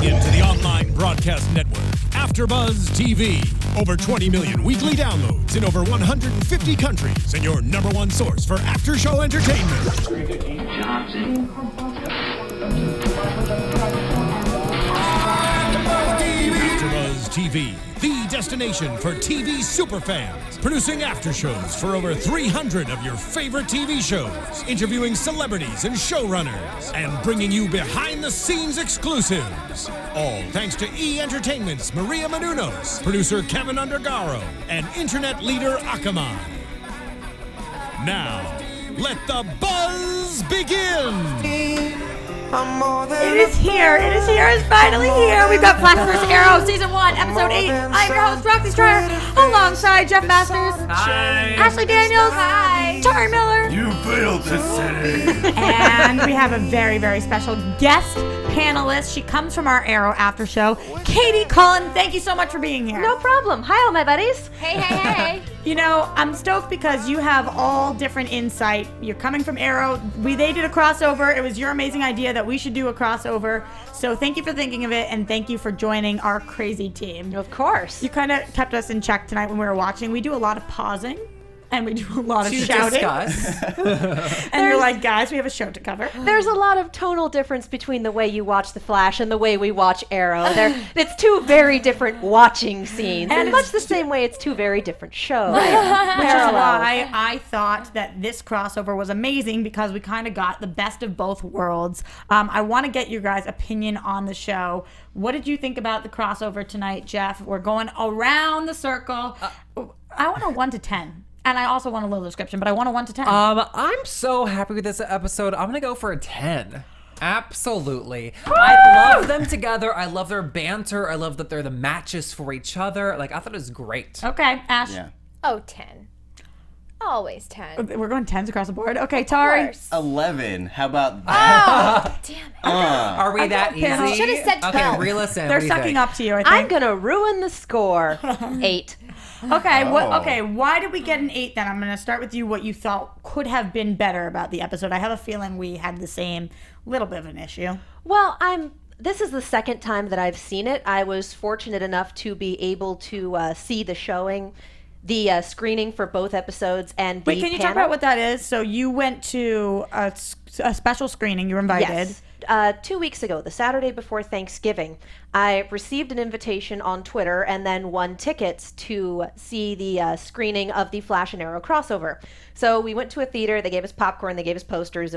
into the online broadcast network, AFTERBUZZ TV. Over 20 million weekly downloads in over 150 countries, and your number one source for after-show entertainment. AFTERBUZZ TV, the destination for TV superfans. Producing aftershows for over 300 of your favorite TV shows. Interviewing celebrities and showrunners. And bringing you behind-the-scenes exclusives. All thanks to E! Entertainment's Maria Menounos, producer Kevin Undergaro, and internet leader Akamai. Now, let the buzz begin! It is here. It's finally here. We've got Flash vs. Arrow, Season 1, Episode 8. I'm your host, Roxy Striar, alongside Jeff Masters. Hi. Ashley Daniels. Hi. Tauri Miller. You built the city. And we have a very, very special guest panelist. She comes from our Arrow AfterShow. Katie Cullen, thank you so much for being here. No problem. Hi, all my buddies. Hey. You know, I'm stoked because you have all different insight. You're coming from Arrow. They did a crossover. It was your amazing idea that we should do a crossover. So thank you for thinking of it, and thank you for joining our crazy team. Of course. You kind of kept us in check tonight when we were watching. We do a lot of pausing, and we do a lot of shouting. And you're like, guys, we have a show to cover. There's a lot of tonal difference between the way you watch The Flash and the way we watch Arrow. It's two very different watching scenes. And much the same way it's two very different shows. Which is why I thought that this crossover was amazing, because we kind of got the best of both worlds. I want to get your guys' opinion on the show. What did you think about the crossover tonight, Jeff? We're going around the circle. I want a 1 to 10. And I also want a little description, but I want a 1 to 10. I'm so happy with this episode. I'm gonna go for a 10. Absolutely. I love them together. I love their banter. I love that they're the matches for each other. Like, I thought it was great. Okay, Ash. Yeah. Oh, 10. Always 10. We're going 10s across the board. Okay, Tari. 11. How about that? Oh, damn it. Are we that easy? Should have said 12. Okay, reel us in. They're What do you sucking think? up to you, I think. I'm going to ruin the score. 8. Okay, why did we get an 8 then? I'm going to start with you, what you thought could have been better about the episode. I have a feeling we had the same little bit of an issue. Well, this is the second time that I've seen it. I was fortunate enough to be able to see the screening for both episodes and the Wait, can you talk about what that is? So you went to a special screening. You were invited. Yes. 2 weeks ago, the Saturday before Thanksgiving, I received an invitation on Twitter and then won tickets to see the screening of the Flash and Arrow crossover. So we went to a theater. They gave us popcorn. They gave us posters.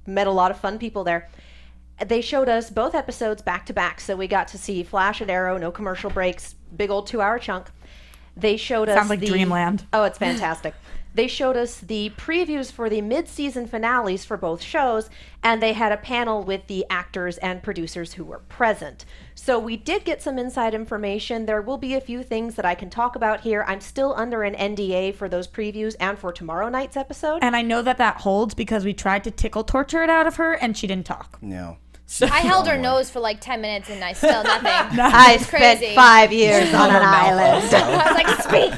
Met a lot of fun people there. They showed us both episodes back to back. So we got to see Flash and Arrow, no commercial breaks, big old 2-hour chunk. They showed us Sounds like Dreamland. Oh, it's fantastic. They showed us the previews for the mid-season finales for both shows, and they had a panel with the actors and producers who were present. So we did get some inside information. There will be a few things that I can talk about here. I'm still under an NDA for those previews and for tomorrow night's episode. And I know that holds because we tried to torture it out of her, and she didn't talk. No. I held her nose for like 10 minutes and I still nothing. I spent 5 years on an island. I was like, speak.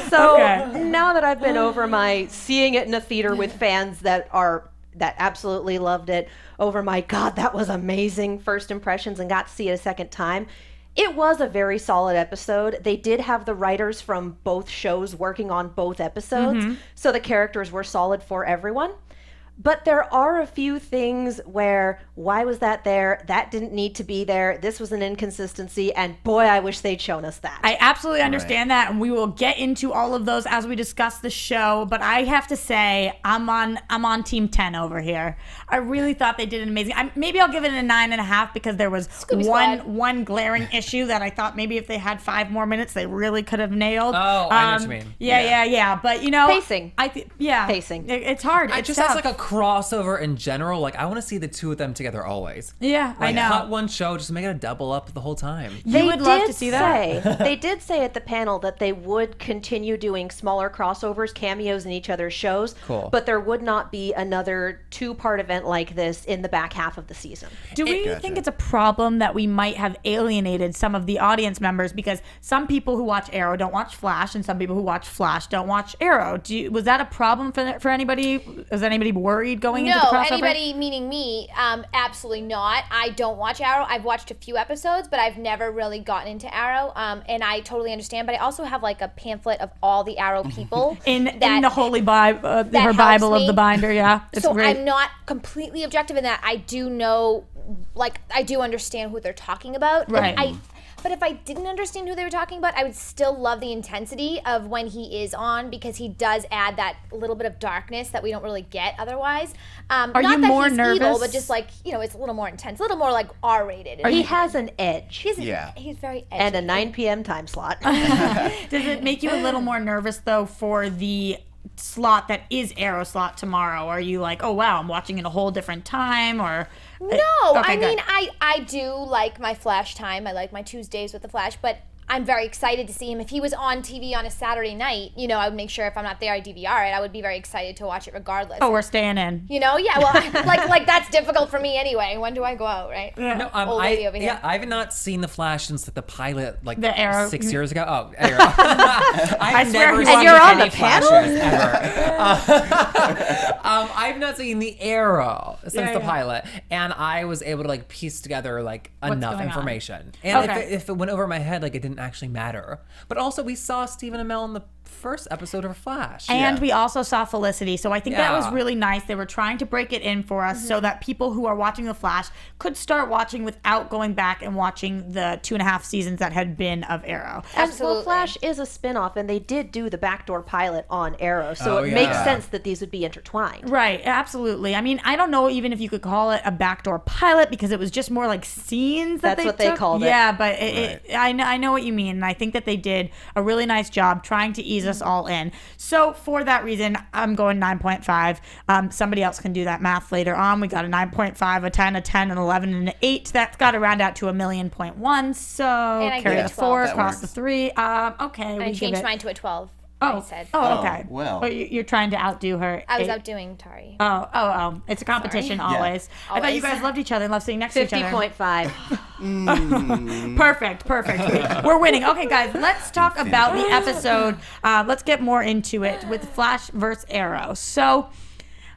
So now that I've been over my seeing it in a theater with fans that absolutely loved it, over my God, that was amazing first impressions, and got to see it a second time, it was a very solid episode. They did have the writers from both shows working on both episodes, so the characters were solid for everyone. But there are a few things where, why was that there? That didn't need to be there. This was an inconsistency, and boy, I wish they'd shown us that. I absolutely understand that, and we will get into all of those as we discuss the show. But I have to say, I'm on Team 10 over here. I really thought they did an amazing. Maybe I'll give it a 9.5 because there was one glaring issue that I thought maybe if they had 5 more minutes, they really could have nailed. Oh, I know what you mean. Yeah. But you know, pacing. Pacing. It's hard. It's just tough. as like a crossover in general, like I want to see the two of them together always. Yeah, like, I know. Cut one show, just make it a double up the whole time. You would love to see that. They did say at the panel that they would continue doing smaller crossovers, cameos in each other's shows. Cool. But there would not be another 2-part event like this in the back half of the season. Do we think it's a problem that we might have alienated some of the audience members because some people who watch Arrow don't watch Flash, and some people who watch Flash don't watch Arrow? Was that a problem for anybody? Was anybody worried worried going into the crossover? No, anybody, meaning me, absolutely not. I don't watch Arrow. I've watched a few episodes, but I've never really gotten into Arrow, and I totally understand. But I also have like a pamphlet of all the Arrow people in the Holy Bible, her Bible of the binder. Yeah, it's so great. I'm not completely objective in that. I do know, like, I do understand who they're talking about. Right. But if I didn't understand who they were talking about, I would still love the intensity of when he is on, because he does add that little bit of darkness that we don't really get otherwise. Are not you that more he's nervous? evil, but just like, you know, it's a little more intense, a little more like R-rated. He has an edge. He's very edgy. And a 9 p.m. time slot. Does it make you a little more nervous though for the slot that is Arrow slot tomorrow? Are you like, oh wow, I'm watching in a whole different time? Or no, okay, I mean, good. I do like my Flash time. I like my Tuesdays with the Flash, but I'm very excited to see him. If he was on TV on a Saturday night, you know, I would make sure if I'm not there, I DVR it. I would be very excited to watch it regardless. Oh, we're staying in. You know, yeah, well, like that's difficult for me anyway. When do I go out, right? No, Old lady over here. I have not seen the Flash since like the pilot, like The Arrow. 6 years ago. Oh, Arrow. I've swear never he seen was- And you're on any the panel? Flashes ever. I've not seen the Arrow since the pilot, and I was able to like piece together like enough going on? information. And Okay. if it went over my head, like it didn't actually matter. But also, we saw Stephen Amell in the first episode of Flash. And we also saw Felicity. So I think that was Yeah. really nice. They were trying to break it in for us so that people who are watching The Flash could start watching without going back and watching the 2.5 seasons that had been of Arrow. Absolutely. Well, Flash is a spin-off, and they did do the backdoor pilot on Arrow, so Oh, it yeah. makes sense that these would be intertwined. Right, absolutely. I mean, I don't know even if you could call it a backdoor pilot because it was just more like scenes that That's what they took. called it. Yeah, but I know what you mean, and I think that they did a really nice job trying to ease us all in. So for that reason, I'm going 9.5. Somebody else can do that math later on. We got a 9.5, a 10, a 10, an 11, and an 8. That's got to round out to 1,000,000.1. So I carry gave the it 4, 12. cross the 3. Okay, And we I give changed it. mine to a 12. Oh, I said. okay. well. Oh, you're trying to outdo her. I was 8. outdoing Tari. Oh. It's a competition always. I thought you Always. guys loved each other and loved sitting next to each other. 50.5. Perfect. We're winning. Okay, guys, let's talk about the episode. Let's get more into it with Flash versus Arrow. So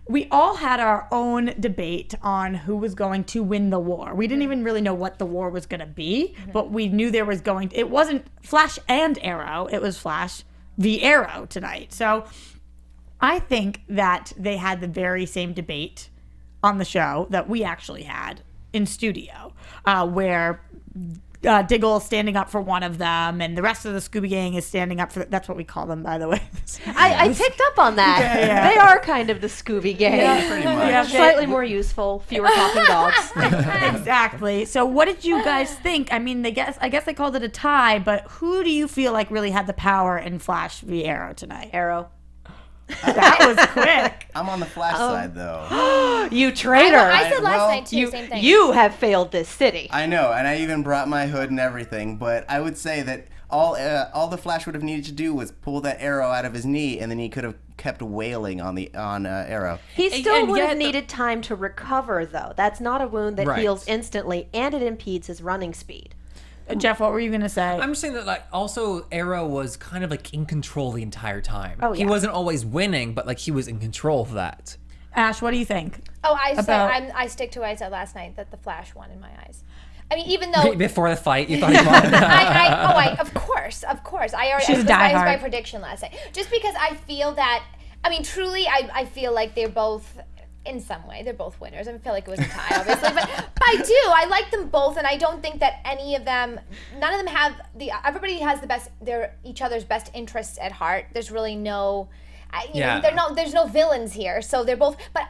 we all had our own debate on who was going to win the war. We didn't even really know what the war was going to be, but we knew there was going to, it wasn't Flash and Arrow, it was Flash v Arrow tonight. So I think that they had the very same debate on the show that we actually had in studio, where Diggle is standing up for one of them, and the rest of the Scooby Gang is standing up for. That's what we call them, by the way. I picked up on that. Yeah. They are kind of the Scooby Gang. Pretty much. Yeah, Slightly more useful, fewer talking dogs. Exactly. So, what did you guys think? I mean, I guess they called it a tie, but who do you feel like really had the power in Flash v Arrow tonight? Arrow. That was quick. I'm on the Flash side, though. You traitor. I said last well, night too, same thing. You have failed this city. I know, and I even brought my hood and everything, but I would say that all the Flash would have needed to do was pull that arrow out of his knee, and then he could have kept wailing on Arrow. He still and would have yet the- needed time to recover, though. That's not a wound that Right. heals instantly, and it impedes his running speed. Jeff, what were you gonna say? I'm just saying that, like, also Arrow was kind of like in control the entire time. Oh, He yeah. wasn't always winning, but like he was in control of that. Ash, what do you think? Oh, I About- said I stick to what I said last night, that the Flash won in my eyes. I mean, even though Before the fight, you thought he won. of course. I already She's a that was my diehard. prediction last night. Just because I feel that, I mean, truly, I feel like they're both, in some way, they're both winners. I feel like it was a tie, obviously, but I like them both, and I don't think that any of them, none of them have everybody has each other's best interests at heart. There's really no. There's no villains here, so they're both. But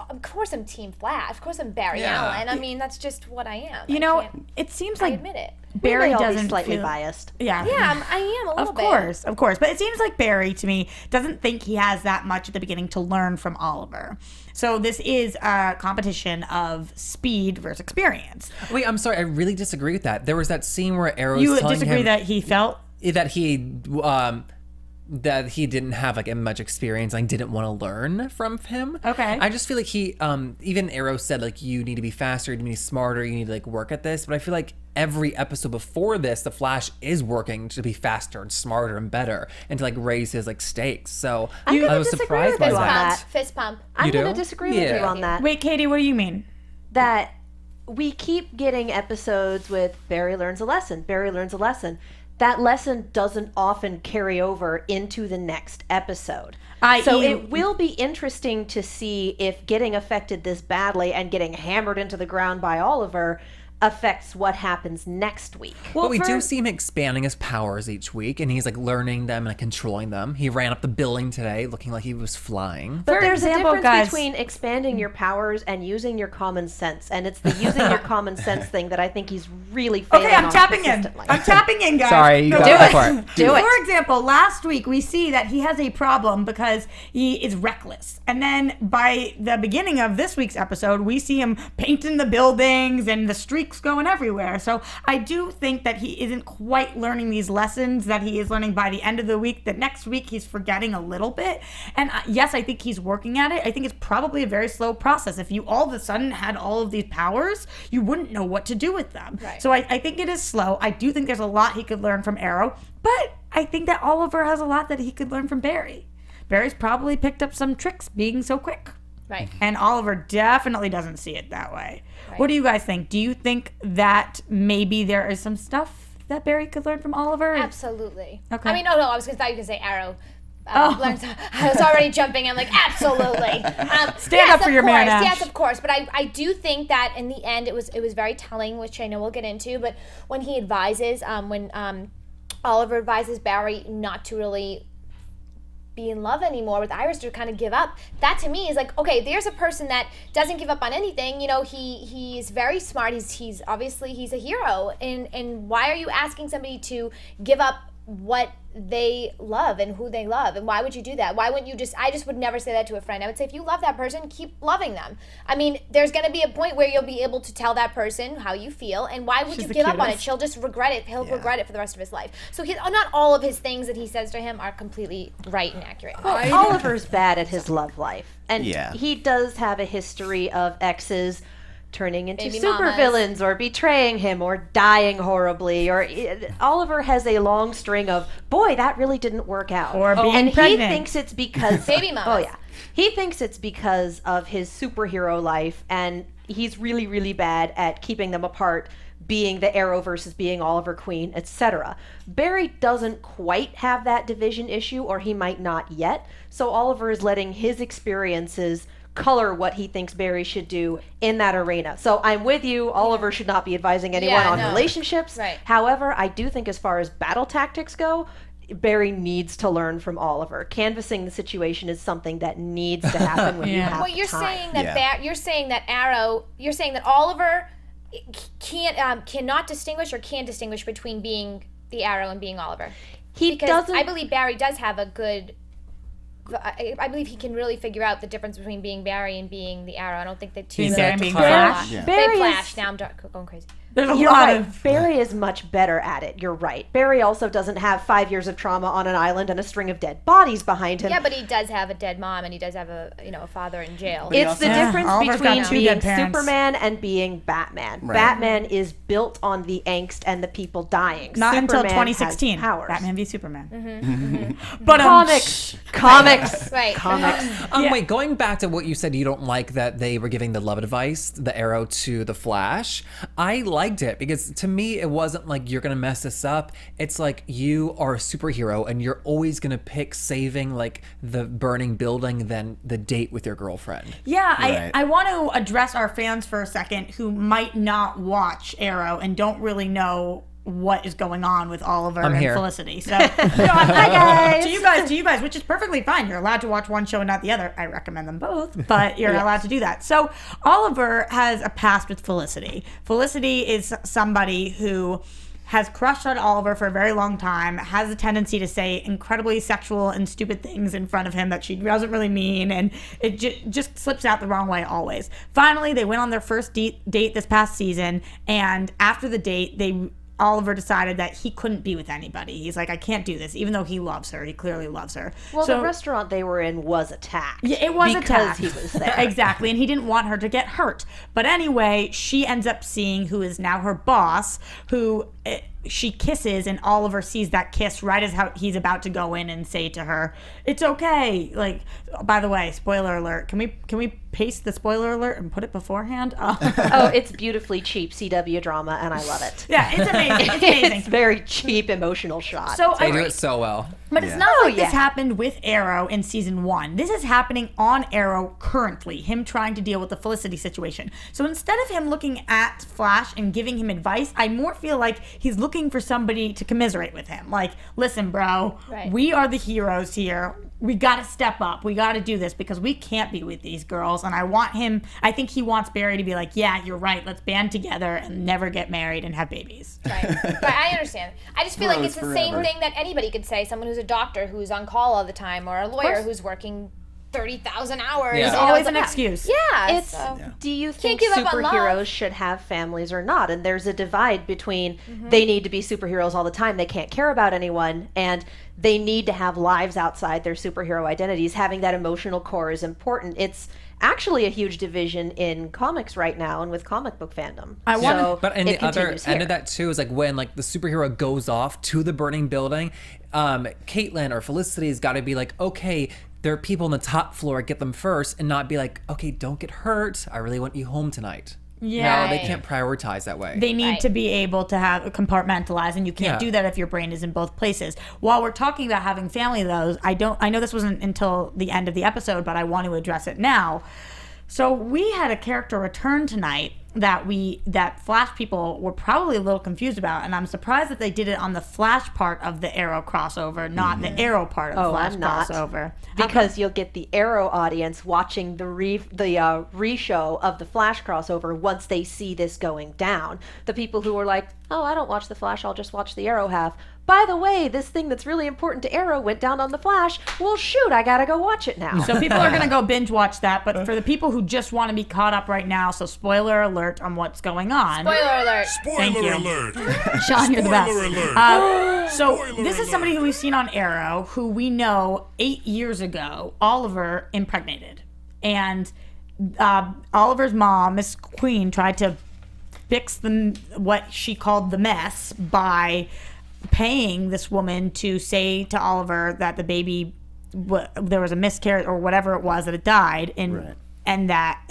of course, I'm Team Flash. Of course, I'm Barry Yeah. Allen. I mean, that's just what I am. You know, it seems I like admit it. Barry we may all doesn't be slightly feel, biased. Yeah, Yeah, I am a little bit. Of course. But it seems like Barry, to me, doesn't think he has that much at the beginning to learn from Oliver. So this is a competition of speed versus experience. Wait, I'm sorry. I really disagree with that. There was that scene where Arrow's You telling disagree him that he felt? that he that he didn't have like much experience. I didn't want to learn from him. Okay. I just feel like he, even Arrow said like you need to be faster, you need to be smarter, you need to like work at this. But I feel like every episode before this, the Flash is working to be faster and smarter and better and to like raise his like stakes. So I'm gonna I was disagree surprised with by you on that. that. Fist pump. I'm You going to do? disagree with you Yeah. on that. Wait, Katie, what do you mean? That we keep getting episodes with Barry learns a lesson. Barry learns a lesson. That lesson doesn't often carry over into the next episode. So it will be interesting to see if getting affected this badly and getting hammered into the ground by Oliver affects what happens next week. But we do see him expanding his powers each week, and he's like learning them and controlling them. He ran up the building today looking like he was flying. But For there's example, a difference guys- between expanding your powers and using your common sense. And it's the using your common sense thing that I think he's really failing Okay, I'm on tapping in. consistently. I'm tapping in, guys. Sorry, you Go gotta ahead. go for it. Do it. For example, last week we see that he has a problem because he is reckless. And then by the beginning of this week's episode, we see him painting the buildings and the streaks going everywhere. So I do think that he isn't quite learning these lessons that he is learning by the end of the week. That next week he's forgetting a little bit. And yes, I think he's working at it. I think it's probably a very slow process. If you all of a sudden had all of these powers, you wouldn't know what to do with them. Right. So I think it is slow. I do think there's a lot he could learn from Arrow, but I think that Oliver has a lot that he could learn from Barry. Barry's probably picked up some tricks being so quick. Right. And Oliver definitely doesn't see it that way. Right. What do you guys think? Do you think that maybe there is some stuff that Barry could learn from Oliver? Absolutely. Okay. I mean, no, I was thought you were gonna say Arrow. I was already jumping. I'm like, absolutely. Stand up for your man, Ash. Yes, of course. But I do think that in the end, it was very telling, which I know we'll get into. But when he advises, when Oliver advises Barry not to really be in love anymore with Iris, to kind of give up, that to me is like, okay, there's a person that doesn't give up on anything. You know, he's very smart. He's obviously he's a hero. And why are you asking somebody to give up what they love and who they love? And why would you do that? Why wouldn't you I just would never say that to a friend. I would say, if you love that person, keep loving them. I mean, there's going to be a point where you'll be able to tell that person how you feel, and why would you give up on it? She'll just regret it. He'll regret it for the rest of his life. So not all of his things that he says to him are completely right and accurate. Oliver's bad at his love life. And Yeah. he does have a history of exes turning into Baby supervillains or betraying him or dying horribly. Oliver has a long string of, boy, that really didn't work out. Or being and pregnant. he thinks it's because... Baby mamas. Oh, yeah. He thinks it's because of his superhero life, and he's really, really bad at keeping them apart, being the Arrow versus being Oliver Queen, etc. Barry doesn't quite have that division issue, or he might not yet. So Oliver is letting his experiences color what he thinks Barry should do in that arena. So I'm with you. Oliver should not be advising anyone on relationships. Right. However, I do think as far as battle tactics go, Barry needs to learn from Oliver. Canvassing the situation is something that needs to happen when you have Well, you're time. saying that you're saying that Oliver cannot distinguish or can distinguish between being the Arrow and being Oliver. I believe Barry does have a good. I believe he can really figure out the difference between being Barry and being the Arrow. I don't think that two. Being Barry and being Flash. Flash. Barry Big Flash. is- Now I'm going crazy. There's a You're lot right. of... Barry is much better at it. You're right. Barry also doesn't have 5 years of trauma on an island and a string of dead bodies behind him. Yeah, but he does have a dead mom, and he does have a father in jail. It's the Yeah, difference Oliver's got between two being dead parents. Superman and being Batman. Right. Batman is built on the angst and the people dying. Not until Superman 2016. has powers. Batman v Superman. Mm-hmm. But Comics. Right. Comics. Wait, going back to what you said, you don't like that they were giving the love advice, the Arrow to the Flash. I liked it because to me, it wasn't like you're going to mess this up. It's like you are a superhero and you're always going to pick saving like the burning building than the date with your girlfriend. Yeah, Right. I want to address our fans for a second who might not watch Arrow and don't really know what is going on with Oliver and here. Felicity. So, hi guys. to you guys, which is perfectly fine. You're allowed to watch one show and not the other. I recommend them both, but you're allowed to do that. So Oliver has a past with Felicity. Felicity is somebody who has crushed on Oliver for a very long time, has a tendency to say incredibly sexual and stupid things in front of him that she doesn't really mean, and it just slips out the wrong way always. Finally, they went on their first date this past season, and after the date, Oliver decided that he couldn't be with anybody. He's like, I can't do this, even though he loves her. He clearly loves her. Well, the restaurant they were in was attacked. Yeah, it was attacked. Because he was there. Exactly, and he didn't want her to get hurt. But anyway, she ends up seeing who is now her boss, who she kisses, and Oliver sees that kiss right as how he's about to go in and say to her, "It's okay." Like, by the way, spoiler alert. Can we paste the spoiler alert and put it beforehand? Oh, it's beautifully cheap CW drama, and I love it. Yeah, it's amazing. It's amazing. It's very cheap emotional shot. So They do it so well. But it's not like this happened with Arrow in season 1. This is happening on Arrow currently, him trying to deal with the Felicity situation. So instead of him looking at Flash and giving him advice, I more feel like he's looking for somebody to commiserate with him. Like, listen, bro, we are the heroes here. We got to step up. We got to do this because we can't be with these girls. And I think he wants Barry to be like, yeah, you're right. Let's band together and never get married and have babies. Right. I understand. I just feel like it's the same thing that anybody could say. Someone who's a doctor who's on call all the time, or a lawyer who's working 30,000 hours. There's always an excuse. Yeah. Do you think give up on love. superheroes should have families or not? And there's a divide between they need to be superheroes all the time, they can't care about anyone, and they need to have lives outside their superhero identities. Having that emotional core is important. It's actually a huge division in comics right now and with comic book fandom. But in the other end of that too is like when like the superhero goes off to the burning building, Caitlin or Felicity's got to be like, okay, there are people on the top floor, get them first, and not be like, okay, don't get hurt. I really want you home tonight. Yeah. No, they can't prioritize that way. They need to be able to have compartmentalize, and you can't do that if your brain is in both places. While we're talking about having family, though, I know this wasn't until the end of the episode, but I want to address it now. So we had a character return tonight that Flash people were probably a little confused about, and I'm surprised that they did it on the Flash part of the Arrow crossover, not the Arrow part of the Flash crossover. Because you'll get the Arrow audience watching the re-show of the Flash crossover once they see this going down. The people who are like, oh, I don't watch the Flash, I'll just watch the Arrow half. By the way, this thing that's really important to Arrow went down on the Flash. Well, shoot, I gotta go watch it now. So people are gonna go binge watch that, but for the people who just want to be caught up right now, so spoiler alert on what's going on. Spoiler alert. Spoiler alert. Sean, you're the best. Alert. This is somebody who we've seen on Arrow, who we know 8 years ago, Oliver impregnated. And Oliver's mom, Miss Queen, tried to fix what she called the mess by paying this woman to say to Oliver that the baby, there was a miscarriage or whatever it was, that it died, and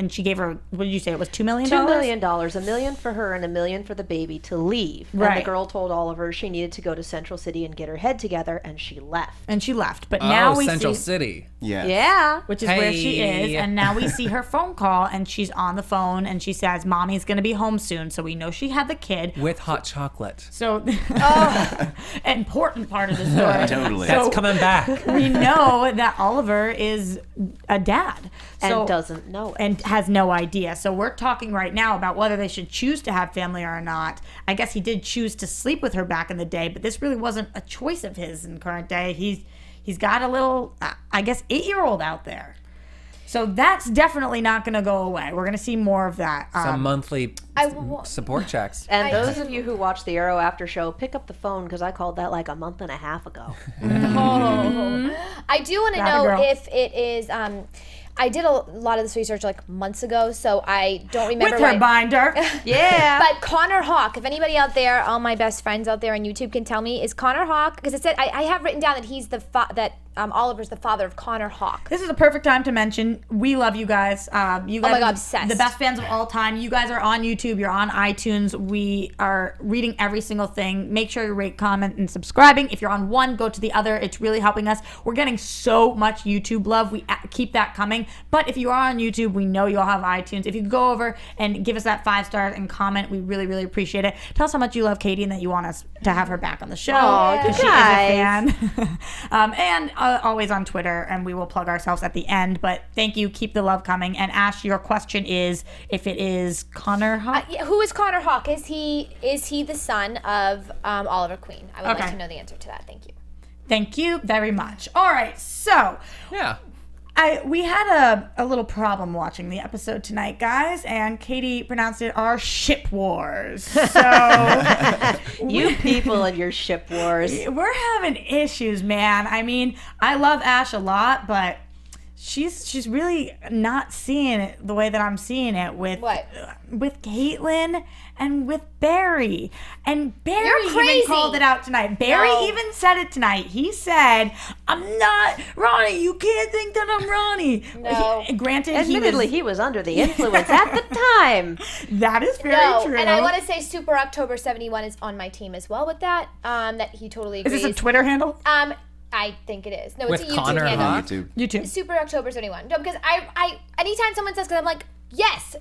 she gave her, what did you say, it was $2 million? $2 million, $1 million for her and $1 million for the baby to leave. Right. And the girl told Oliver she needed to go to Central City and get her head together, and she left. But now we Central see City. Yeah. which is where she is, and now we see her phone call, and she's on the phone, and she says, "Mommy's gonna be home soon," so we know she had the kid With hot chocolate. So, important part of the story. Totally. That's coming back. We know that Oliver is a dad, And doesn't know it. and has no idea. So we're talking right now about whether they should choose to have family or not. I guess he did choose to sleep with her back in the day, but this really wasn't a choice of his in current day. He's got a little, I guess, 8-year-old out there. So that's definitely not going to go away. We're going to see more of that. Some monthly support checks. And those of you who watch the Arrow After Show, pick up the phone, because I called that like a month and a half ago. I do want to know if it is. I did a lot of this research like months ago, so I don't remember. With her binder. Yeah. But Connor Hawke, if anybody out there, all my best friends out there on YouTube can tell me, is Connor Hawke, because it said, I have written down that he's Oliver's the father of Connor Hawke. This is a perfect time to mention we love you guys. You guys oh my God, are obsessed. the best fans of all time. You guys are on YouTube. You're on iTunes. We are reading every single thing. Make sure you rate, comment, and subscribing. If you're on one, go to the other. It's really helping us. We're getting so much YouTube love. We keep that coming. But if you are on YouTube, we know you all have iTunes. If you could go over and give us that 5 stars and comment, we really, really appreciate it. Tell us how much you love Katie and that you want us to have her back on the show. Aw, because you she is a guys. fan. And always on Twitter, and we will plug ourselves at the end. But thank you. Keep the love coming. And Ash, your question is if it is Connor Hawke. Who is Connor Hawke? Is he the son of Oliver Queen? I would like to know the answer to that. Thank you. Thank you very much. All right. So Yeah. We had a little problem watching the episode tonight, guys, and Katie pronounced it our ship wars. So You people and your ship wars. we're having issues, man. I mean, I love Ash a lot, but she's really not seeing it the way that I'm seeing it with Caitlin and with Barry. And Barry You're crazy. even called it out tonight. Barry No. even said it tonight. He said, "I'm not Ronnie. You can't think that I'm Ronnie." No. Granted, Admittedly, he was under the influence at the time. that is very No, true. and I want to say Super October 71 is on my team as well with that. That he totally Is agrees. this a Twitter handle? I think it is. No, With it's a YouTube Connor handle. Hawk? YouTube. YouTube. Super October 71. No, because I anytime someone says, because I'm like, yes,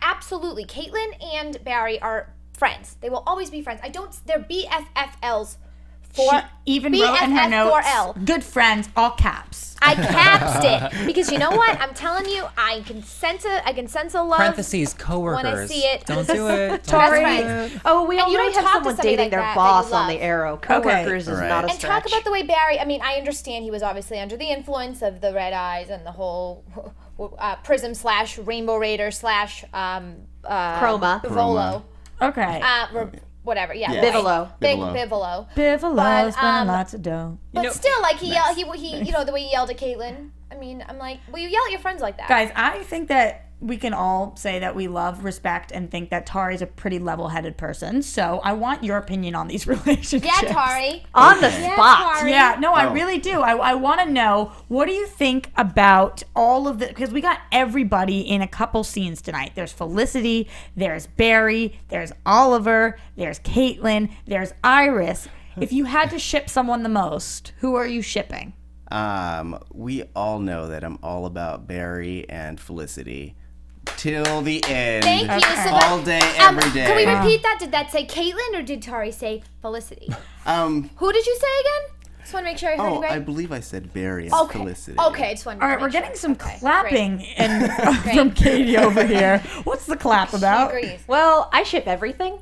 absolutely. Caitlin and Barry are friends. They will always be friends. They're BFFLs for She even wrote in her notes, BFF4L. "Good friends," all caps. I capped it because you know what? I'm telling you, I can sense a love. Parentheses, coworkers. When I see it. Don't do it. Best Don't do friends. it. Oh, we And you already don't have talk to someone somebody dating like their that boss you on the love. Arrow. Coworkers is Right. not a And stretch. talk about the way Barry, I mean, I understand he was obviously under the influence of the red eyes and the whole prism / Rainbow Raider / Chroma. Bivolo. Okay. Whatever, yeah. Yeah. right. Bivolo. Big Bivolo. Bivolo. Bivolo But, spending lots of dough. But still, like, he you know, the way he yelled at Caitlin. I mean, I'm like, well, you yell at your friends like that. Guys, I think that we can all say that we love, respect, and think that Tari's a pretty level-headed person. So I want your opinion on these relationships. Yeah, Tauri. On the Yeah, spot. Tauri. Yeah, no, I Oh. really do. I want to know, what do you think about all of the, because we got everybody in a couple scenes tonight. There's Felicity, there's Barry, there's Oliver, there's Caitlin, there's Iris. If you had to ship someone the most, who are you shipping? We all know that I'm all about Barry and Felicity till the end. Thank you, Sylvester. All day, every day. Can we repeat that? Did that say Caitlin or did Tauri say Felicity? Who did you say again? Just want to make sure I heard you I right. believe I said Barry and Okay. Felicity. Okay, just wanted to All right, make we're sure. getting some Okay, clapping great. and from Katie over here. What's the clap She about? agrees. Well, I ship everything.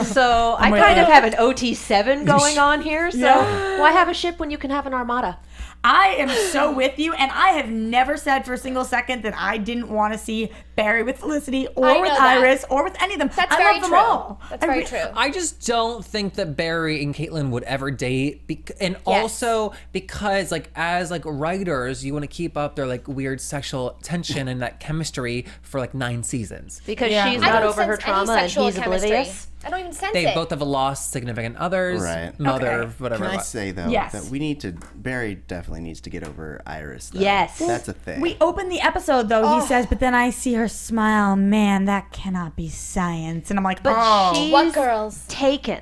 So I with kind of you. have an OT7 going on here. So Yeah. why have a ship when you can have an armada? I am so with you, and I have never said for a single second that I didn't want to see Barry with Felicity or I know with that. Iris or with any of them. That's I very love them true. all. That's very true. I just don't think that Barry and Caitlin would ever date, and also because as writers, you want to keep up their weird sexual tension and that chemistry for 9 seasons. Because Yeah. she's I not don't over her sense any trauma and sexual he's chemistry. oblivious. I don't even sense They it. both have lost significant others, Right. mother, Okay. whatever. Can I say though Yes. that Barry definitely needs to get over Iris. Though. Yes. That's a thing. We open the episode though. He says, "But then I see her smile. Man, that cannot be science." And I'm like, But "Oh, she's What girls? taken.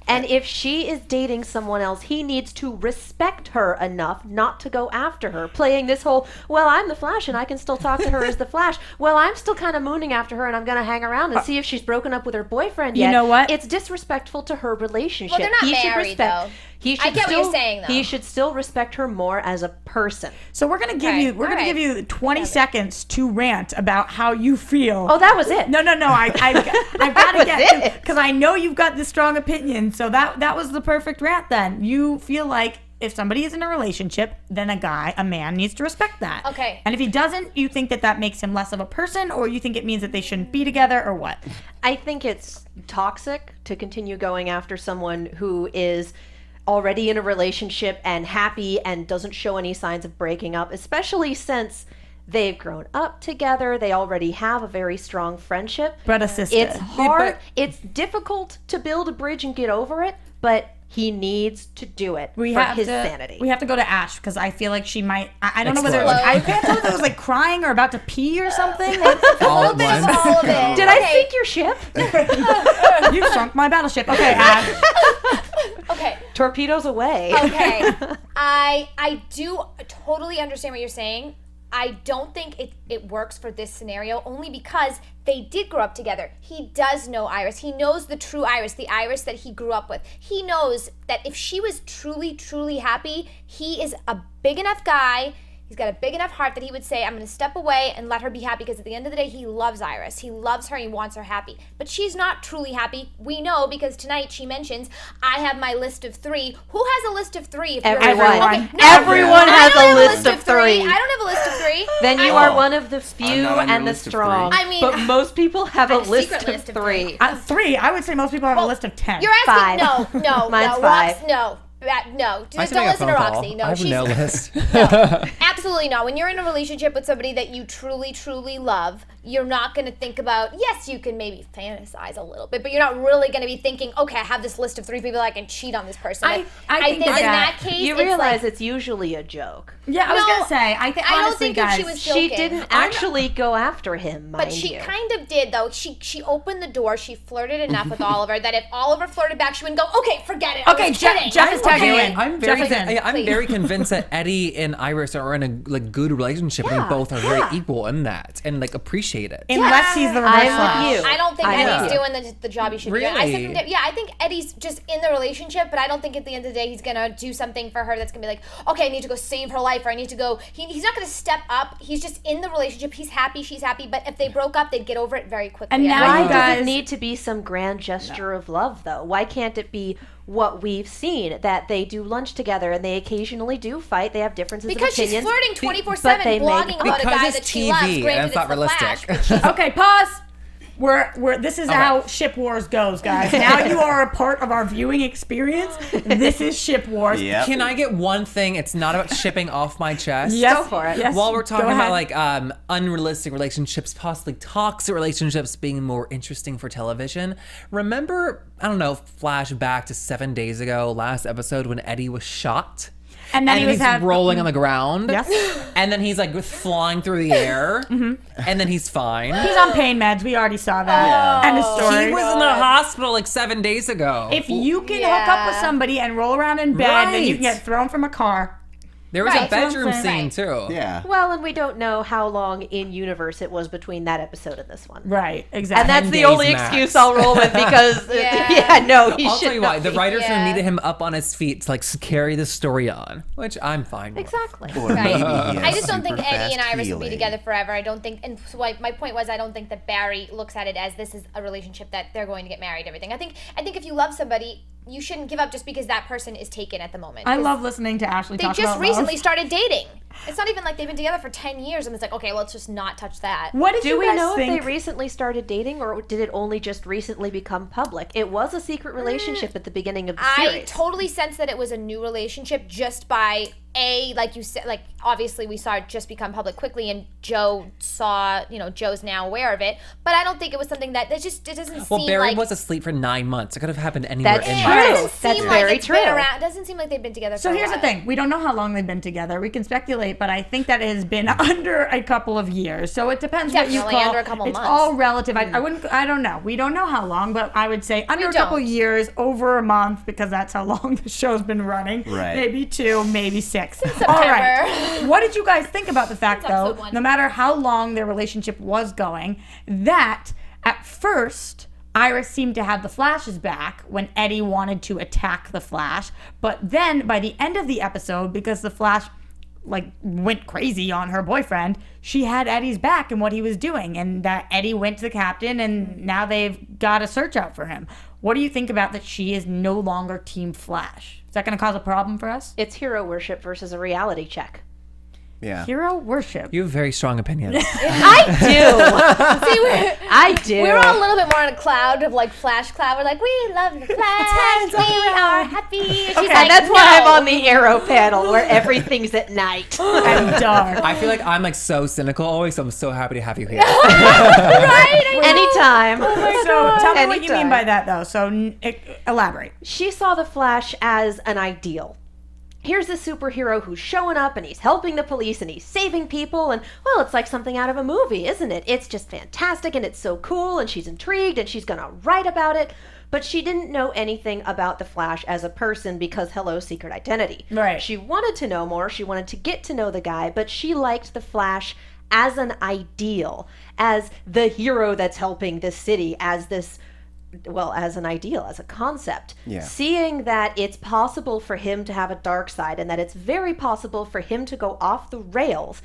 And if she is dating someone else, he needs to respect her enough not to go after her. Playing this whole, well, I'm the Flash and I can still talk to her as the Flash. Well, I'm still kind of mooning after her and I'm going to hang around and see if she's broken up with her boyfriend yet. You know what? It's disrespectful to her relationship. Well, they're not He should married, respect, though. He I should get what still, you're saying, though. He should still respect her more as a person. So we're gonna give Okay, you. We're gonna all give right. you 20 seconds to rant about how you feel. Oh, that was it. No. I've got to was get it. because I know you've got this strong opinion. So that was the perfect rant. Then you feel like if somebody is in a relationship, then a man needs to respect that. Okay. And if he doesn't, you think that makes him less of a person, or you think it means that they shouldn't be together, or what? I think it's toxic to continue going after someone who is already in a relationship and happy and doesn't show any signs of breaking up, especially since they've grown up together. They already have a very strong friendship. Brother sister. It's hard. It's difficult to build a bridge and get over it, but he needs to do it for his sanity. We have to go to Ash because I feel like she might. I don't know whether Explode. I can't tell if it was crying or about to pee or something. All at Bit of once. all of it. Did I sink your ship? You sunk my battleship. Okay, Ash. Okay. Torpedoes away. Okay. I do totally understand what you're saying. I don't think it works for this scenario only because they did grow up together. He does know Iris. He knows the true Iris, the Iris that he grew up with. He knows that if she was truly, truly happy, he is a big enough guy. He's got a big enough heart that he would say, I'm going to step away and let her be happy, because at the end of the day, he loves Iris. He loves her. He wants her happy. But she's not truly happy. We know, because tonight she mentions, I have my list of 3. Who has a list of 3? If Everyone. Okay, no, Everyone has I don't a have list of 3. I don't have a list of 3. Then you are one of the few not on your and the list of strong. 3. I mean, but most people have a I have a list secret of list of 3. 3. I would say most people have a list of 10. You're asking, 5. no, Mine's no, 5. No. No, I don't listen to Roxy. No, I have she's no list. no, absolutely not. When you're in a relationship with somebody that you truly, truly love, you're not going to think about, yes, you can maybe fantasize a little bit, but you're not really going to be thinking, okay, I have this list of 3 people I can cheat on this person. I think in that that case, You it's realize like, it's usually a joke. Yeah, I was No, gonna say. I think. I don't Honestly, think guys, that she was joking. She didn't actually go after him, mind But she you. kind of did, though. She opened the door. She flirted enough with Oliver that if Oliver flirted back, she wouldn't go, okay, forget it. I Okay, was kidding. Jeff is tagging in. I'm Jeff very, is in. I'm Please. very convinced that Eddie and Iris are in a good relationship, and they both are very equal in that, and appreciate it. Unless he's the reverse I'm Flash. with you. I don't think I Eddie's know. doing the job he should be Really? doing. I think Eddie's just in the relationship, but I don't think at the end of the day he's gonna do something for her that's gonna be like, okay, I need to go save her life, or I need to go. He's not gonna step up. He's just in the relationship. He's happy. She's happy. But if they broke up, they'd get over it very quickly. And now Why you does guys it need to be some grand gesture of love, though? Why can't it be what we've seen, that they do lunch together and they occasionally do fight? They have differences because of she's opinions. flirting but 24/7, they blogging make- about a Because guy it's that she loves. TV, Granted, and it's not the realistic. Flash, but she's Okay, pause. We're this is how Ship Wars goes, guys. Now you are a part of our viewing experience. This is Ship Wars. Yep. Can I get one thing? It's not about shipping off my chest. Yes, Go for it. Yes, While we're go talking about ahead. unrealistic relationships, possibly toxic relationships being more interesting for television, remember, I don't know, flashback to 7 days ago, last episode when Eddie was shot? And then he was he's rolling on the ground. Yes. And then he's flying through the air. And then he's fine. He's on pain meds. We already saw that. End of story. He was in the hospital 7 days ago. If you can hook up with somebody and roll around in bed, then you can Right. get thrown from a car. There was Right. a bedroom That's what scene I'm too. Yeah. Well, and we don't know how long in universe it was between that episode and this one. Right, exactly. And that's 10 the days only max. excuse I'll roll with because, Yeah. no, he I'll should tell you not why. The be. writers Yeah. needed him up on his feet to carry the story on, which I'm fine with. Exactly. Or maybe he has I just don't think super Eddie and fast Iris will be healing. together forever. I don't think, and so my point was, I don't think that Barry looks at it as this is a relationship that they're going to get married. Everything. I think if you love somebody, you shouldn't give up just because that person is taken at the moment. I 'Cause love listening to Ashley They talk just about recently love. started dating. It's not even like they've been together for 10 years, and it's like, okay, let's just not touch that. What did Do you we guys know think? if they recently started dating or did it only just recently become public? It was a secret relationship at the beginning of the I series. totally sense that it was a new relationship just by like you said, like obviously we saw it just become public quickly, and Joe saw, Joe's now aware of it. But I don't think it was something that it doesn't Well, seem Barry like was asleep for 9 months. It could have happened anywhere That's in it true. life. doesn't seem That's like very it's been true. around. It doesn't seem like they've been together. So for a here's the while. thing. We don't know how long they've been together. We can speculate, but I think that it has been under a couple of years. So it depends what you Definitely call. under a couple it's months. all relative. I don't know. We don't know how long, but I would say under a couple don't. years, over a month, because that's how long the show's been running. Right. Maybe 2, maybe 6. All right. What did you guys think about the fact, Since though, episode 1. no matter how long their relationship was going, that at first Iris seemed to have the Flash's back when Eddie wanted to attack the Flash, but then by the end of the episode, because the Flash went crazy on her boyfriend, she had Eddie's back and what he was doing, and that Eddie went to the captain, and now they've got a search out for him. What do you think about that she is no longer Team Flash? Is that going to cause a problem for us? It's hero worship versus a reality check. Yeah. Hero worship. You have very strong opinions. I do. See, I do. we're all a little bit more on a cloud of Flash cloud. We're like, we love the Flash. We are happy. She's like, and that's why I'm no. on the Arrow panel where everything's at night. And dark. I feel like I'm so cynical always, so I'm so happy to have you here. Anytime. So tell me what you mean Anytime. by that, though. So elaborate. She saw the Flash as an ideal. Here's this superhero who's showing up and he's helping the police and he's saving people, and well, it's like something out of a movie, isn't it? It's just fantastic and it's so cool, and she's intrigued and she's gonna write about it. But she didn't know anything about the Flash as a person because hello, secret identity. Right. She wanted to know more, she wanted to get to know the guy, but she liked the Flash as an ideal, as the hero that's helping the city, as this as an ideal, as a concept. Yeah. Seeing that it's possible for him to have a dark side and that it's very possible for him to go off the rails,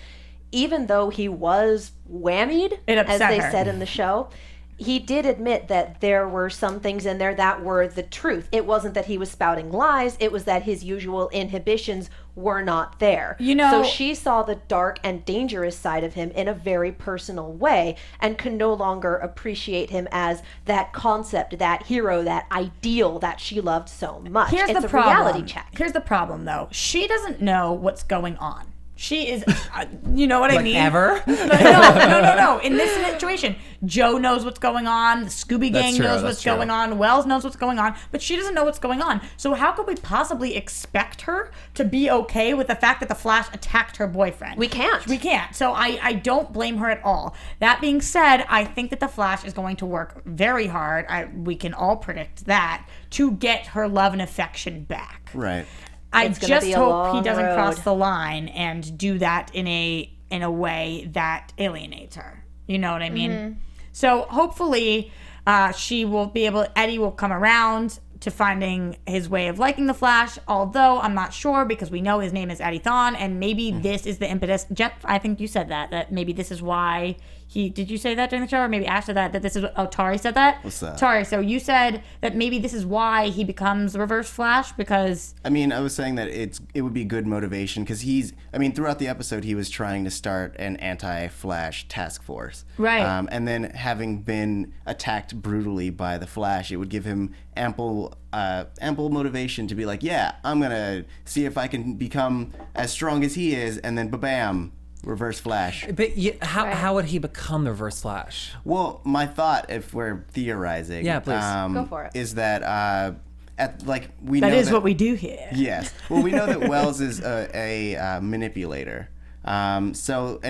even though he was whammied, It as upset they her. said in the show. He did admit that there were some things in there that were the truth. It wasn't that he was spouting lies, it was that his usual inhibitions were not there. You know- So she saw the dark and dangerous side of him in a very personal way and could no longer appreciate him as that concept, that hero, that ideal that she loved so much. Here's It's the a problem. reality check. Here's the problem, though. She doesn't know what's going on. She is, you know what I Like mean? ever? No. In this situation, Joe knows what's going on. The Scooby That's Gang true, knows that's what's true. going on. Wells knows what's going on, but she doesn't know what's going on. So how could we possibly expect her to be okay with the fact that the Flash attacked her boyfriend? We can't. We can't. So I don't blame her at all. That being said, I think that the Flash is going to work very hard. We can all predict that, to get her love and affection back. Right. I It's gonna just be a hope he long doesn't cross road. the line and do that in a way that alienates her. You know what I mean? So hopefully she will be able, Eddie will come around to finding his way of liking the Flash, although I'm not sure because we know his name is Eddie Thawne, and maybe this is the impetus. Jeff, I think you said that maybe this is why did you say that during the show, or maybe Ash said that this is, Tauri said that? What's that? Tauri, so you said that maybe this is why he becomes the Reverse Flash, because... I mean, I was saying that it would be good motivation because throughout the episode, he was trying to start an anti-Flash task force. Right. And then having been attacked brutally by the Flash, it would give him ample motivation to be like, yeah, I'm going to see if I can become as strong as he is, and then ba-bam, Reverse Flash. But how would he become the Reverse Flash? Well, my thought, if we're theorizing, Yeah, please. Go for it. is that we That know is what we do here. Yes. Well, we know that Wells is a manipulator. And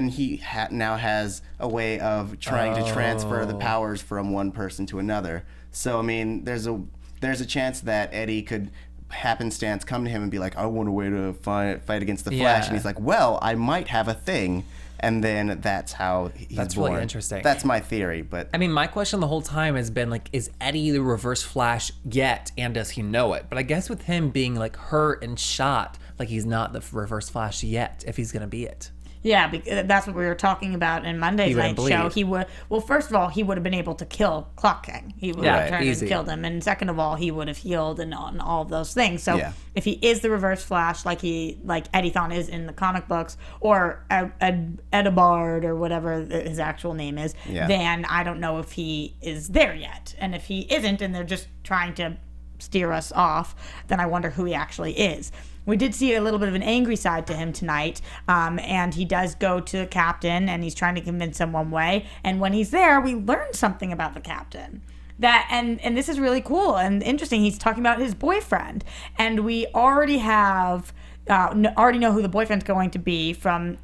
he now has a way of trying to transfer the powers from one person to another. So I mean, there's a chance that Eddie could happenstance come to him and be like, I want a way to fight against the Flash, Yeah. and he's like, well, I might have a thing. And then that's how he's That's born. really interesting. That's my theory, but I mean, my question the whole time has been like, is Eddie the Reverse Flash yet, and does he know it? But I guess with him being like hurt and shot, like he's not the Reverse Flash yet, if he's gonna be it. Yeah, that's what we were talking about in Monday's He wouldn't night show. bleed. He would. Well, first of all, he would have been able to kill Clock King. He would have Yeah, turned easy. and killed him. And second of all, he would have healed and all of those things. So Yeah. if he is the Reverse Flash, like Eddie Thawne is in the comic books, or Edabard or whatever his actual name is, Yeah. then I don't know if he is there yet. And if he isn't, and they're just trying to steer us off, then I wonder who he actually is. We did see a little bit of an angry side to him tonight, and he does go to the captain, and he's trying to convince him one way. And when he's there, we learn something about the captain. And this is really cool and interesting. He's talking about his boyfriend, and we already know who the boyfriend's going to be from.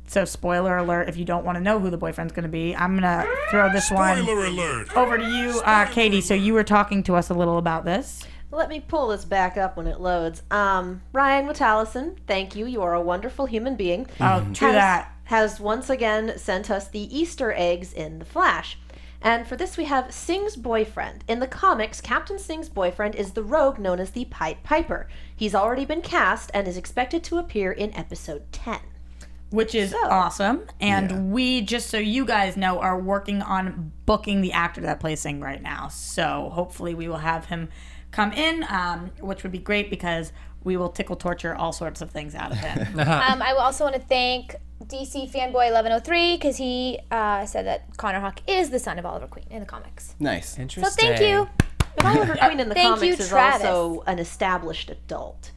So spoiler alert, if you don't want to know who the boyfriend's going to be, I'm going to throw this one Spoiler alert. over to you, Katie. So you were talking to us a little about this. Let me pull this back up when it loads. Ryan Watallison, thank you. You are a wonderful human being. Oh, true that. Has once again sent us the Easter eggs in The Flash. And for this we have Singh's boyfriend. In the comics, Captain Singh's boyfriend is the rogue known as the Pied Piper. He's already been cast and is expected to appear in episode 10. Which is awesome. And we, just so you guys know, are working on booking the actor that plays Singh right now. So hopefully we will have him come in, which would be great because we will tickle torture all sorts of things out of him. I also want to thank DC Fanboy 1103 because he said that Connor Hawke is the son of Oliver Queen in the comics. nice. Interesting. So thank you. But Oliver Queen in the Thank comics you, is Travis. also an established adult.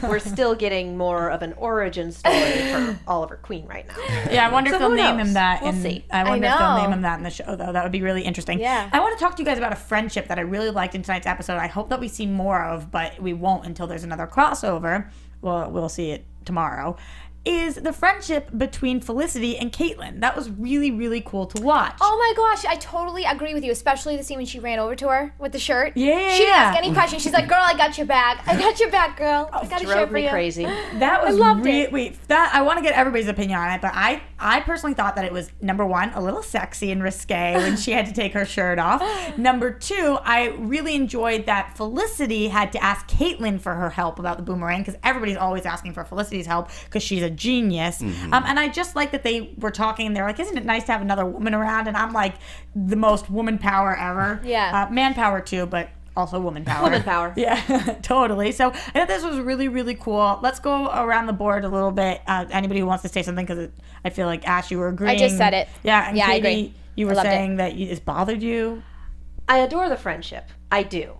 We're still getting more of an origin story for Oliver Queen right now. Yeah, I wonder So if they'll who name knows? him that. We'll see. I wonder if they'll know. name him that in the show, though. That would be really interesting. Yeah. I want to talk to you guys about a friendship that I really liked in tonight's episode. I hope that we see more of, but we won't until there's another crossover. Well, we'll see it tomorrow. Is the friendship between Felicity and Caitlin. That was really, really cool to watch. Oh my gosh, I totally agree with you, especially the scene when she ran over to her with the shirt. Yeah, She didn't yeah. ask any questions. She's like, girl, I got your back. I got your back, girl. I got a shirt Drove for me you. crazy. That was loved it. Wait, that I want to get everybody's opinion on it, but I I personally thought that it was, number one, a little sexy and risque when she had to take her shirt off. Number two, I really enjoyed that Felicity had to ask Caitlin for her help about the boomerang, because everybody's always asking for Felicity's help because she's a genius. And I just like that they were talking and they're like, isn't it nice to have another woman around? And I'm like, the most woman power ever. Yeah. Man power too, but also woman power. Woman power. Yeah, totally. So I thought this was really, really cool. Let's go around the board a little bit. Anybody who wants to say something, because I feel like, Ash, you were agreeing. I just said it. Yeah, and Yeah, I Katie, agree. you were I loved saying that it's bothered you. I adore the friendship. I do.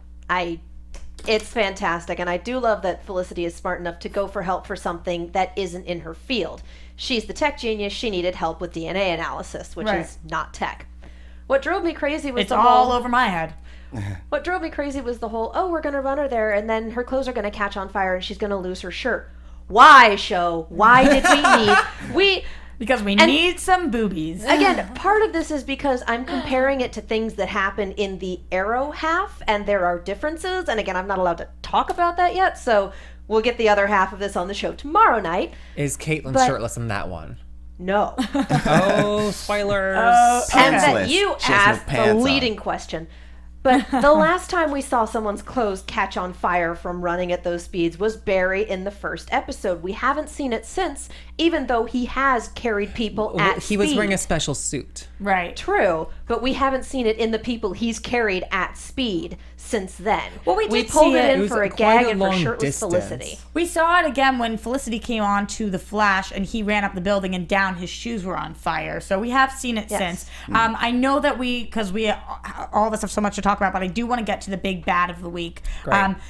It's fantastic, and I do love that Felicity is smart enough to go for help for something that isn't in her field. She's the tech genius. She needed help with DNA analysis, which is not tech. What drove me crazy was It's all over my head. What drove me crazy was the whole, oh, we're going to run her there, and then her clothes are going to catch on fire, and she's going to lose her shirt. Why, show? Why did we need... Because we need some boobies. Again, part of this is because I'm comparing it to things that happen in the Arrow half, and there are differences, and again, I'm not allowed to talk about that yet, so we'll get the other half of this on the show tomorrow night. Is Caitlin shirtless in that one? No. Oh, spoilers. And that Pantsless. you She has no asked the pants leading question. But the last time we saw someone's clothes catch on fire from running at those speeds was Barry in the first episode. We haven't seen it since, even though he has carried people at speed. He was wearing a special suit. Right. True, but we haven't seen it in the people he's carried at speed since then. Well, we did pulled see it it. in It was for a quite gag a and for long shirtless distance. Felicity. We saw it again when Felicity came on to the Flash and he ran up the building and down his shoes were on fire. So we have seen it since. I know that because we all of us have so much to talk about, but I do want to get to the big bad of the week.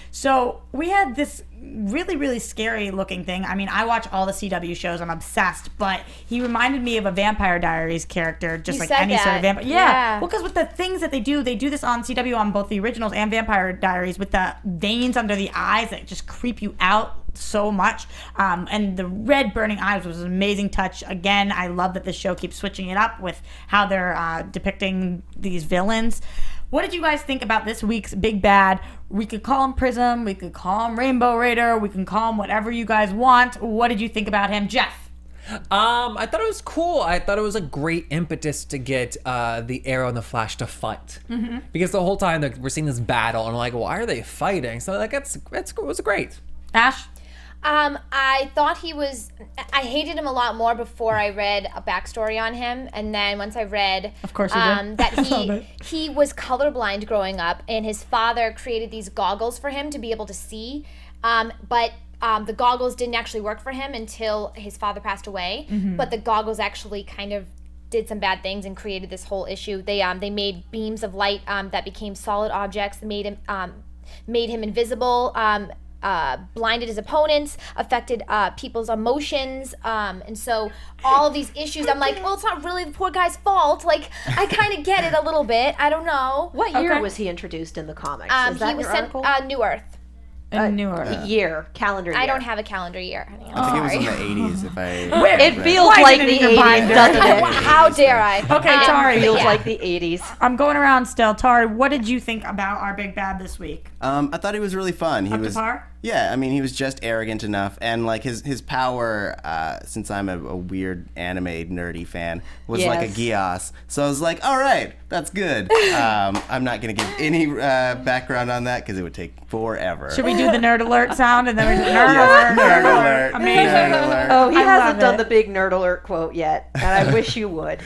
So we had this really, really scary looking thing. I mean, I watch all the CW shows. I'm obsessed, but he reminded me of a Vampire Diaries character, just You like said any sort of that. vampire. Yeah. Well, because with the things that they do this on CW on both the originals and Vampire Diaries with the veins under the eyes that just creep you out so much. And the red burning eyes was an amazing touch. Again, I love that this show keeps switching it up with how they're depicting these villains. What did you guys think about this week's big bad? We could call him Prism, we could call him Rainbow Raider, we can call him whatever you guys want. What did you think about him, Jeff? I thought it was cool. I thought it was a great impetus to get the Arrow and the Flash to fight. Because the whole time we're seeing this battle, and I'm like, why are they fighting? So like, it was great. Ash? I thought I hated him a lot more before I read a backstory on him, and then once I read, Of course you did. that he was colorblind growing up, and his father created these goggles for him to be able to see, but the goggles didn't actually work for him until his father passed away. But the goggles actually kind of did some bad things and created this whole issue. They made beams of light that became solid objects, made him invisible. Blinded his opponents, affected people's emotions, and so all of these issues, I'm like, well, it's not really the poor guy's fault. Like, I kind of get it a little bit. I don't know. What year was he introduced in the comics? Is that He was your sent article? New Earth. Calendar year. I don't have a calendar year. I think it was in the 80s, if I. It feels Why like isn't the it in your 80s, binder? doesn't it? How dare I? Okay, Tari. It feels yeah. like the 80s. I'm going around still. Tari, what did you think about our big bad this week? I thought he was really fun. He Up to was. par? Yeah, I mean, he was just arrogant enough, and like his power, since I'm a weird anime nerdy fan, was like a Gios. So I was like, all right, that's good. I'm not gonna give any background on that because it would take forever. Should we do the nerd alert sound and then we do nerd alert? Nerd alert. Amazing. Nerd alert. Oh, he I hasn't love done it. the big nerd alert quote yet, and I wish you would.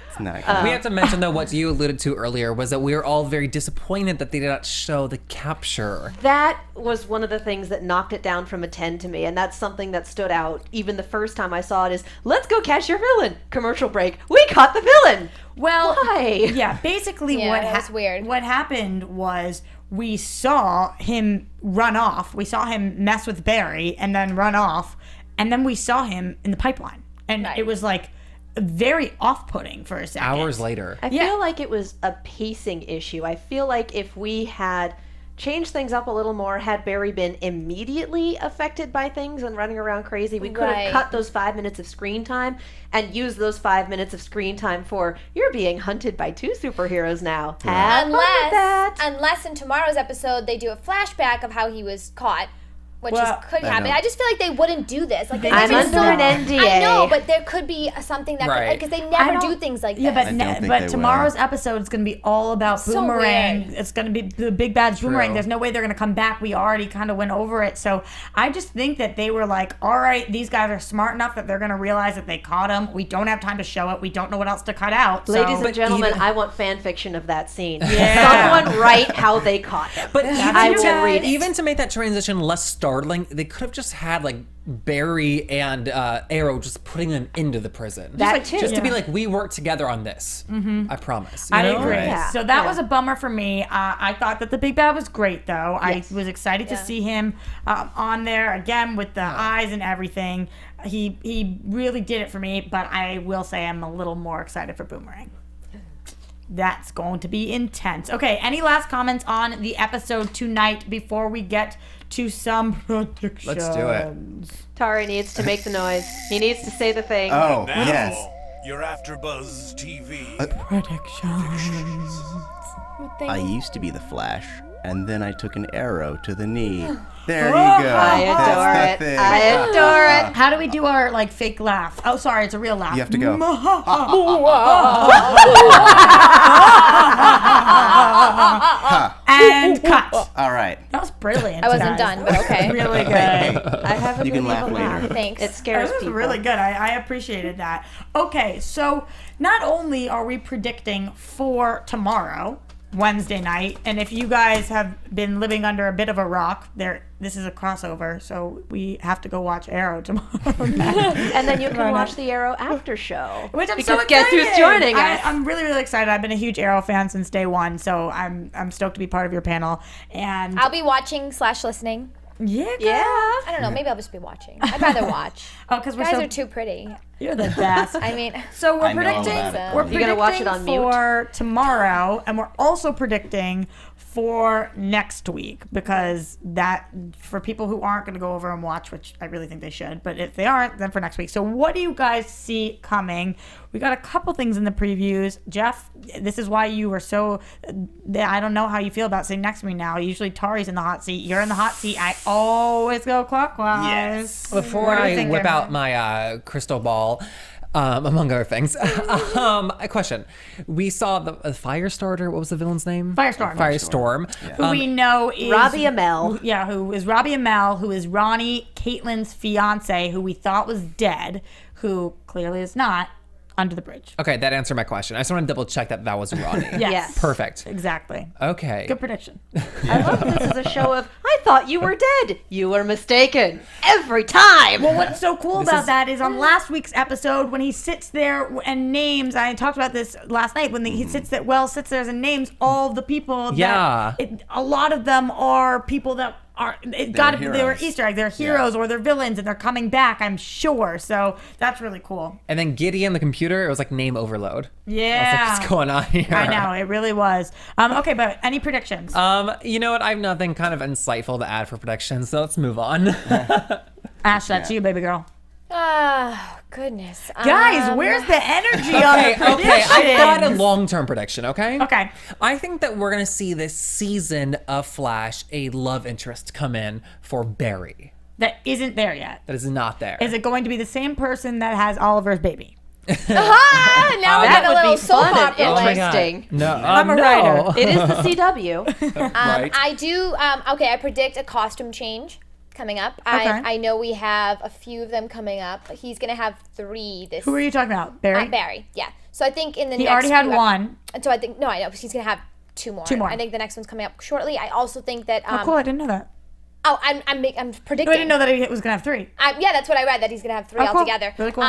It's not good. We have to mention, though, what you alluded to earlier was that we were all very disappointed that they did not show the capture. That was one of the things that knocked it down from a 10 to me, and that's something that stood out even the first time I saw it is, let's go catch your villain. Commercial break. We caught the villain. Well, Why? yeah, basically Yeah, that was weird. What happened was we saw him run off. We saw him mess with Barry and then run off, and then we saw him in the pipeline. And Right. it was like very off-putting for a second. Hours later. I feel like it was a pacing issue. I feel like if we had changed things up a little more, had Barry been immediately affected by things and running around crazy, we could have cut those 5 minutes of screen time and used those 5 minutes of screen time for, you're being hunted by two superheroes now. Have fun with that. Unless in tomorrow's episode they do a flashback of how he was caught. which Well, could happen. I just feel like they wouldn't do this. Like I'm under an NDA. I know, but there could be something that Right. because they never do things like this. Yeah, I don't think but they tomorrow's episode is going to be all about So Boomerang. weird. It's going to be the big bad Boomerang. True. There's no way they're going to come back. We already kind of went over it. So I just think that they were like, all right, these guys are smart enough that they're going to realize that they caught him. We don't have time to show it. We don't know what else to cut out. Ladies so. and gentlemen, even- I want fan fiction of that scene. Yeah. Someone write how they caught him. But I will read it. even to make that transition less startling, they could have just had like Barry and Arrow just putting them into the prison. That too. Just to be Yeah. like, we work together on this. I promise. you I know? agree. Yeah. So that Yeah. was a bummer for me. I thought that the big bad was great, though. Yes. I was excited to see him on there again with the eyes and everything. He really did it for me, but I will say I'm a little more excited for Boomerang. That's going to be intense. Okay, any last comments on the episode tonight before we get to some predictions? Let's do it. Tari needs to make the noise. He needs to say the thing. Oh, Now, yes. your AfterBuzz TV. Predictions. I used to be the Flash, and then I took an arrow to the knee. There you go. I adore That's it. the thing. I adore it. How do we do our like fake laugh? Oh, sorry, it's a real laugh. You have to go. And cut. All right. That was brilliant. I wasn't guys. done, but okay. Really good. I haven't You can been laugh able to later. Thanks. It scares That was people. really good. I appreciated that. Okay, so not only are we predicting for tomorrow, Wednesday night, and if you guys have been living under a bit of a rock, this is a crossover, so we have to go watch Arrow tomorrow night. And then you can watch the Arrow after show. Which I'm because so guess excited. who's joining us? I'm really, really excited. I've been a huge Arrow fan since day one, so I'm stoked to be part of your panel. And I'll be watching / listening. yeah, girl. Yeah. I don't know. Maybe I'll just be watching. I'd rather watch. Oh, because we're Guys so are too pretty. you're the best. I mean, So we're I know all predicting. about it. We're You're gonna watch it predicting on mute? for tomorrow, and we're also predicting for next week because that for people who aren't going to go over and watch, which I really think they should, but if they aren't, then for next week. So what do you guys see coming? We got a couple things in the previews. Jeff, this is why you were so. I don't know how you feel about sitting next to me now. Usually Tari's in the hot seat. You're in the hot seat. I always go clockwise. Yes. Before What do you I think, whip Emma? out my crystal ball, among other things, a question. We saw the Firestarter. What was the villain's name? Firestorm. Firestorm. Who we know is Robbie Amell. Yeah, who is Robbie Amell, who is Ronnie, Caitlin's fiance, who we thought was dead, who clearly is not, under the bridge. Okay, that answered my question. I just want to double check that was Ronnie. Yes. Perfect. Exactly. Okay. Good prediction. I love this is a show of, I thought you were dead. You were mistaken. Every time. Well, what's so cool This about is- that is on last week's episode when he sits there and names. I talked about this last night when he sits there. Sits there and names all the people. Yeah. A lot of them are people that are. They were heroes. Easter eggs. They're heroes or they're villains, and they're coming back. I'm sure. So that's really cool. And then Gideon, the computer, it was like name overload. I was Yeah. like, what's going on here? I know, it really was. Okay, but any predictions? You know what? I have nothing kind of insightful to add for predictions, so let's move on. Ash, that's you, baby girl. oh, goodness. Guys, where's the energy on Okay, the predictions? I've got a long-term prediction, okay? Okay. I think that we're going to see this season of Flash a love interest come in for Barry. That isn't there yet. That is not there. Is it going to be the same person that has Oliver's baby? Now we that got a would little be soap fun and opera. Oh my God. interesting. No, I'm a no. writer. It is the CW. Right. I do. Okay, I predict a costume change coming up. Okay. I know we have a few of them coming up. He's gonna have 3 this. Who are you talking about? Barry? Barry. Yeah. So I think in the He next already had few one. And so I think I know he's gonna have 2 more. 2 more. I think the next one's coming up shortly. I also think that. Oh, cool. I didn't know that. Oh, I'm predicting. I didn't know that he was going to have 3. Yeah, that's what I read. That he's gonna have 3 Oh, cool. altogether. Really cool.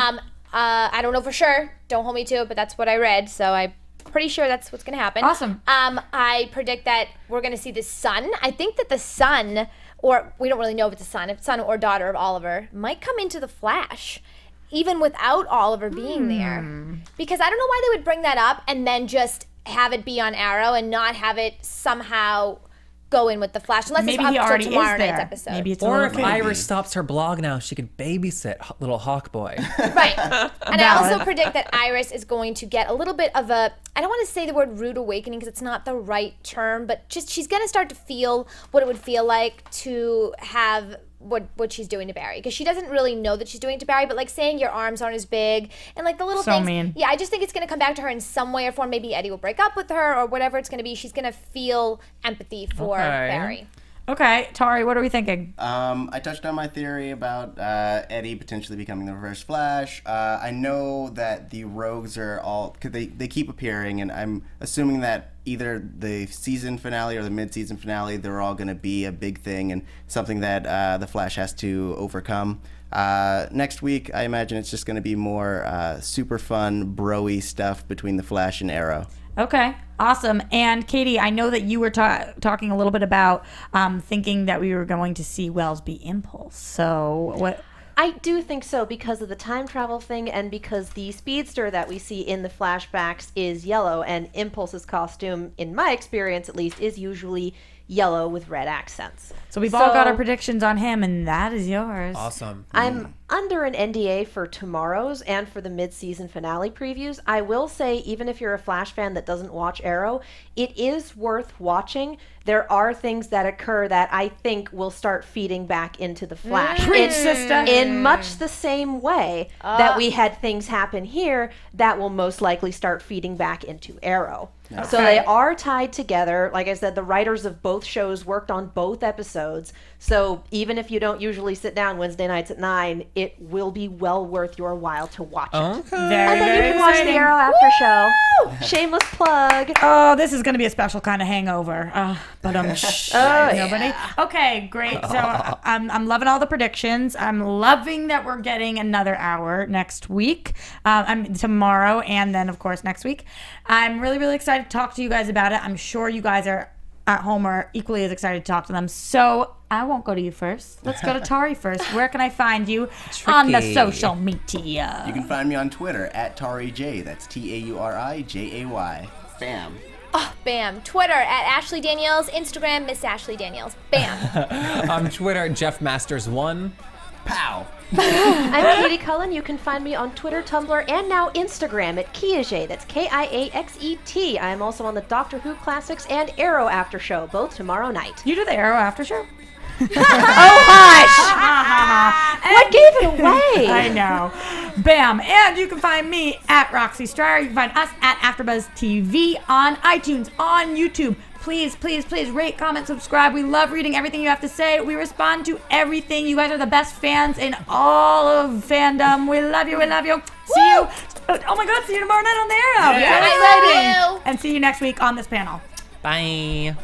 I don't know for sure. Don't hold me to it, but that's what I read. So I'm pretty sure that's what's gonna happen. Awesome. I predict that we're gonna see the son. I think that the son, or we don't really know if it's a son or daughter of Oliver, might come into the Flash, even without Oliver being there. Because I don't know why they would bring that up and then just have it be on Arrow and not have it somehow go in with the Flash, unless Maybe it's he up already to is tomorrow night's there. episode. Maybe it's a Or little if baby. Iris stops her blog now, she could babysit little Hawk Boy. Right. And I also predict that Iris is going to get a little bit of a, I don't want to say the word rude awakening because it's not the right term, but just she's going to start to feel what it would feel like to have what she's doing to Barry, because she doesn't really know that she's doing it to Barry, but like saying your arms aren't as big and like the little So things. mean. Yeah, I just think it's going to come back to her in some way or form. Maybe Eddie will break up with her or whatever it's going to be. She's going to feel empathy for Barry. Okay, Tauri, what are we thinking? I touched on my theory about Eddie potentially becoming the Reverse Flash. I know that the rogues are all, because they keep appearing, and I'm assuming that either the season finale or the mid-season finale, they're all going to be a big thing and something that the Flash has to overcome. Next week, I imagine it's just going to be more super fun, bro-y stuff between the Flash and Arrow. Okay, awesome. And Katie, I know that you were talking a little bit about thinking that we were going to see Wells be Impulse. So what? I do think so, because of the time travel thing and because the speedster that we see in the flashbacks is yellow, and Impulse's costume, in my experience at least, is usually yellow with red accents. So we've all got our predictions on him, and that is yours. Awesome. I'm under an NDA for tomorrow's and for the mid-season finale previews. I will say, even if you're a Flash fan that doesn't watch Arrow, it is worth watching. There are things that occur that I think will start feeding back into the Flash. Preach, sister. In much the same way that we had things happen here that will most likely start feeding back into Arrow. Okay. So they are tied together. Like I said, the writers of both shows worked on both episodes. So even if you don't usually sit down Wednesday nights at 9, it will be well worth your while to watch it. Okay. And then you can watch the Arrow After Show. Shameless plug. Oh, this is going to be a special kind of hangover. But nobody. Okay, great. So I'm loving all the predictions. I'm loving that we're getting another hour next week. Tomorrow, and then of course next week. I'm really, really excited to talk to you guys about it. I'm sure you guys are at home are equally as excited to talk to them. So I won't go to you first. Let's go to Tauri first. Where can I find you on the social media? You can find me on Twitter at TauriJ. That's TaurijAY. Bam. Oh, bam. Twitter at Ashley Daniels. Instagram, Miss Ashley Daniels. Bam. On Twitter, Jeff Masters 1. Pow. I'm Katie Cullen. You can find me on Twitter, Tumblr, and now Instagram at Kiaxet. That's Kiaxet. I'm also on the Doctor Who Classics and Arrow After Show, both tomorrow night. You do the Arrow After Show? Oh, hush! What gave it away? I know. Bam. And you can find me at Roxy Striar. You can find us at AfterBuzz TV on iTunes, on YouTube. Please, please, please rate, comment, subscribe. We love reading everything you have to say. We respond to everything. You guys are the best fans in all of fandom. We love you. We love you. See you. Oh my God. See you tomorrow night on the Arrow. Yeah, Very I exciting. love you. And see you next week on this panel. Bye.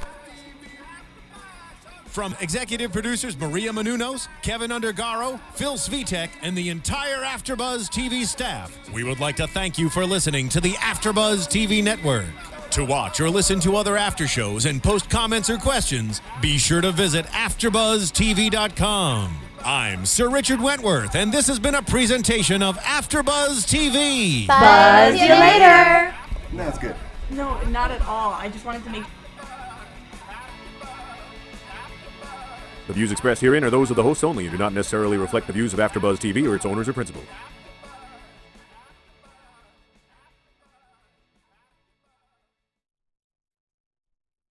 From executive producers Maria Menounos, Kevin Undergaro, Phil Svitek, and the entire AfterBuzz TV staff, we would like to thank you for listening to the AfterBuzz TV network. To watch or listen to other after shows and post comments or questions, be sure to visit AfterBuzzTV.com. I'm Sir Richard Wentworth, and this has been a presentation of AfterBuzz TV. Buzz you later. No, it's good. No, not at all. I just wanted to make... The views expressed herein are those of the hosts only and do not necessarily reflect the views of AfterBuzz TV or its owners or principals.